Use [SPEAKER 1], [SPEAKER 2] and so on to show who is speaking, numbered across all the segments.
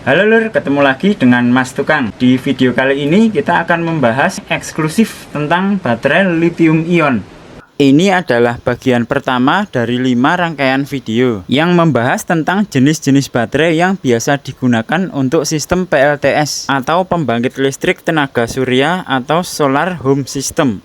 [SPEAKER 1] Halo lur, ketemu lagi dengan Mas Tukang. Di video kali ini kita akan membahas eksklusif tentang baterai lithium ion. Ini adalah bagian pertama dari 5 rangkaian video yang membahas tentang jenis-jenis baterai yang biasa digunakan untuk sistem PLTS atau pembangkit listrik tenaga surya atau solar home system.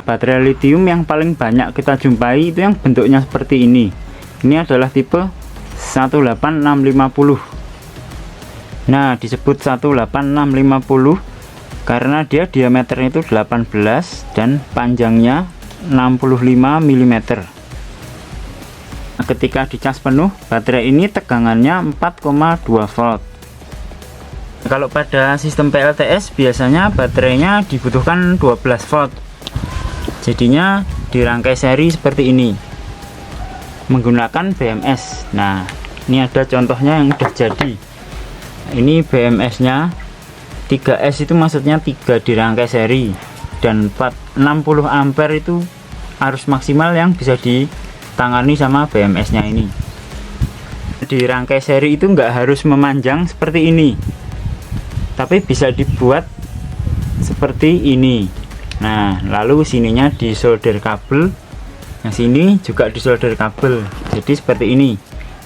[SPEAKER 1] Baterai lithium yang paling banyak kita jumpai itu yang bentuknya seperti ini. Ini adalah tipe 18650. Nah, disebut 18650 karena dia diameternya itu 18 dan panjangnya 65 mm. Nah, ketika dicas penuh, baterai ini tegangannya 4,2 volt. Kalau pada sistem PLTS biasanya baterainya dibutuhkan 12 volt. Jadinya dirangkai seri seperti ini menggunakan BMS. Nah, ini ada contohnya yang udah jadi. Ini BMS nya 3S, itu maksudnya 3 dirangkai seri, dan 60 ampere itu arus maksimal yang bisa ditangani sama BMS nya ini. Dirangkai seri itu nggak harus memanjang seperti ini, tapi bisa dibuat seperti ini. Nah, lalu sininya disolder kabel, yang sini juga disolder kabel, jadi seperti ini.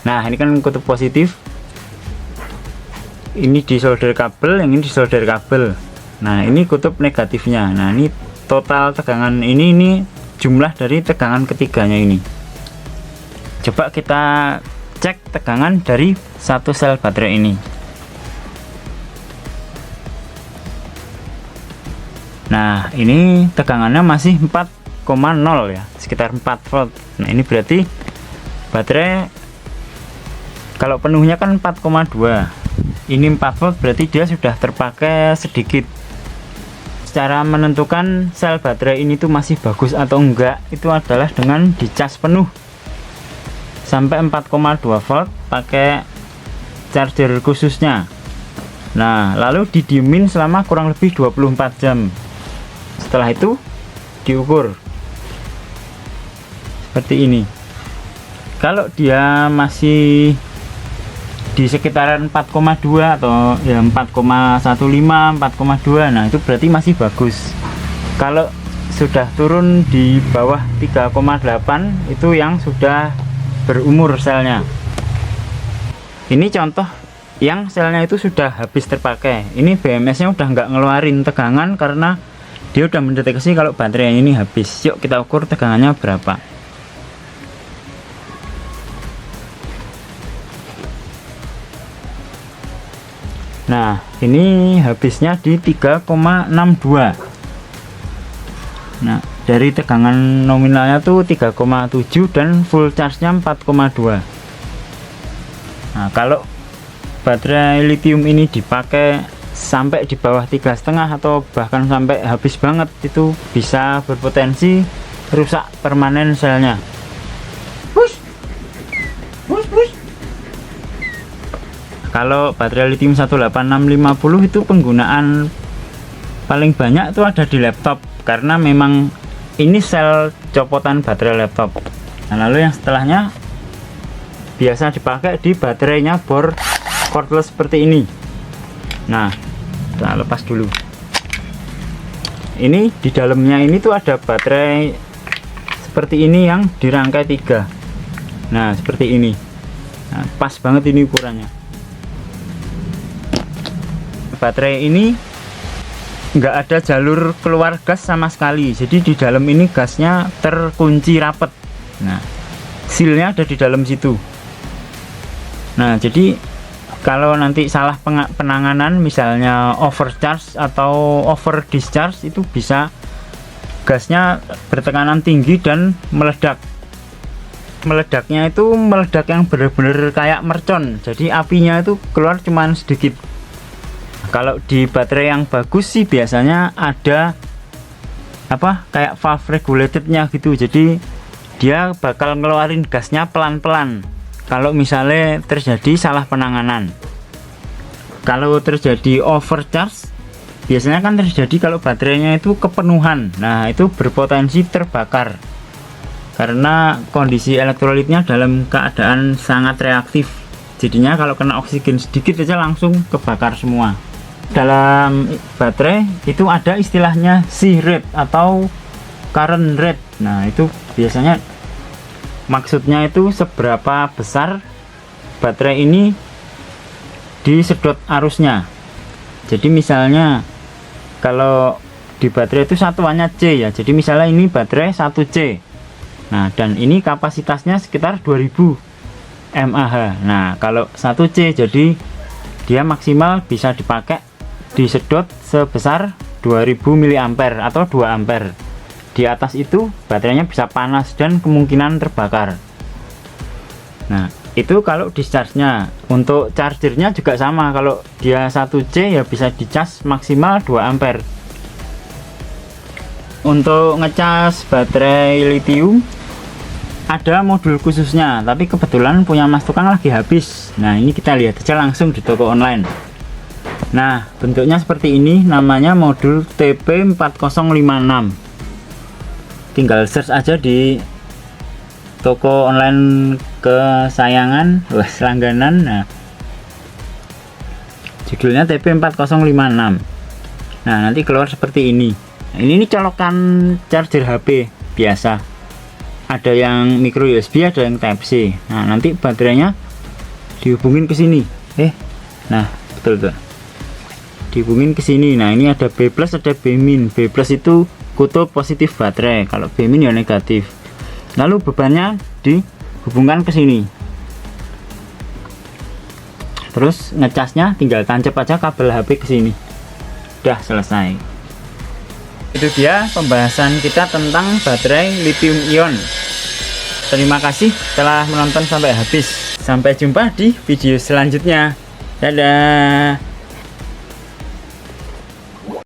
[SPEAKER 1] Nah, ini kan kutub positif, ini disolder kabel, yang ini disolder kabel. Nah, ini kutub negatifnya. Nah, ini total tegangan ini jumlah dari tegangan ketiganya ini. Coba kita cek tegangan dari satu sel baterai ini. Nah, ini tegangannya masih 4,0 ya, sekitar 4 volt. Nah, ini berarti baterai kalau penuhnya kan 4,2, ini 4 volt, berarti dia sudah terpakai sedikit. Cara menentukan sel baterai ini tuh masih bagus atau enggak itu adalah dengan dicas penuh sampai 4,2 volt pakai charger khususnya. Nah, lalu didiemin selama kurang lebih 24 jam. Setelah itu diukur seperti ini. Kalau dia masih di sekitaran 4,2 atau ya 4,15, 4,2, nah itu berarti masih bagus. Kalau sudah turun di bawah 3,8 itu yang sudah berumur selnya. Ini contoh yang selnya itu sudah habis terpakai. Ini BMS nya udah nggak ngeluarin tegangan karena dia udah mendeteksi kalau baterai ini habis. Yuk kita ukur tegangannya berapa. Nah, ini habisnya di 3,62. Nah, dari tegangan nominalnya tuh 3,7 dan full charge-nya 4,2. Nah, kalau baterai lithium ini dipakai sampai di bawah 3,5 atau bahkan sampai habis banget, itu bisa berpotensi rusak permanen selnya. Kalau baterai lithium 18650 itu penggunaan paling banyak itu ada di laptop, karena memang ini sel copotan baterai laptop. Nah, lalu yang setelahnya biasa dipakai di baterainya bor cordless seperti ini. Nah, kita lepas dulu. Ini di dalamnya ini tuh ada baterai seperti ini yang dirangkai 3. Nah, seperti ini. Nah, pas banget ini ukurannya. Baterai ini nggak ada jalur keluar gas sama sekali, jadi di dalam ini gasnya terkunci rapet. Nah, sealnya ada di dalam situ. Nah, jadi kalau nanti salah penanganan, misalnya overcharge atau over discharge, itu bisa gasnya bertekanan tinggi dan meledak. Meledaknya itu meledak yang benar-benar kayak mercon, jadi apinya itu keluar cuman sedikit. Kalau di baterai yang bagus sih biasanya ada kayak valve regulatednya gitu, jadi dia bakal ngeluarin gasnya pelan-pelan kalau misalnya terjadi salah penanganan. Kalau terjadi overcharge biasanya kan terjadi kalau baterainya itu kepenuhan. Nah, itu berpotensi terbakar karena kondisi elektrolitnya dalam keadaan sangat reaktif. Jadinya kalau kena oksigen sedikit aja langsung kebakar semua. Dalam baterai itu ada istilahnya C rate atau current rate. Nah, itu biasanya maksudnya itu seberapa besar baterai ini disedot arusnya. Jadi misalnya kalau di baterai itu satuannya C ya, jadi misalnya ini baterai 1C. Nah, dan ini kapasitasnya sekitar 2000 mAh. Nah, kalau 1C jadi dia maksimal bisa dipakai disedot sebesar 2000 mA atau 2 ampere. Di atas itu baterainya bisa panas dan kemungkinan terbakar. Nah, itu kalau discharge-nya. Untuk chargernya juga sama, kalau dia 1C ya bisa dicas maksimal 2 ampere. Untuk ngecas baterai lithium ada modul khususnya, tapi kebetulan punya Mas Tukang lagi habis. Nah, ini kita lihat aja langsung di toko online. Nah, bentuknya seperti ini, namanya modul TP4056. Tinggal search aja di toko online kesayangan, langganan. Nah, judulnya TP4056. Nah, nanti keluar seperti ini. Nah, ini colokan charger HP biasa. Ada yang micro USB, ada yang Type C. Nah, nanti baterainya dihubungin ke sini. Nah, betul. Dihubungin ke sini. Nah, ini ada B+, ada B-. B+ itu kutub positif baterai, kalau B- ya negatif. Lalu bebannya dihubungkan ke sini. Terus ngecasnya tinggal tancap aja kabel HP ke sini. Udah selesai. Itu dia pembahasan kita tentang baterai lithium ion. Terima kasih telah menonton sampai habis. Sampai jumpa di video selanjutnya. Dadah.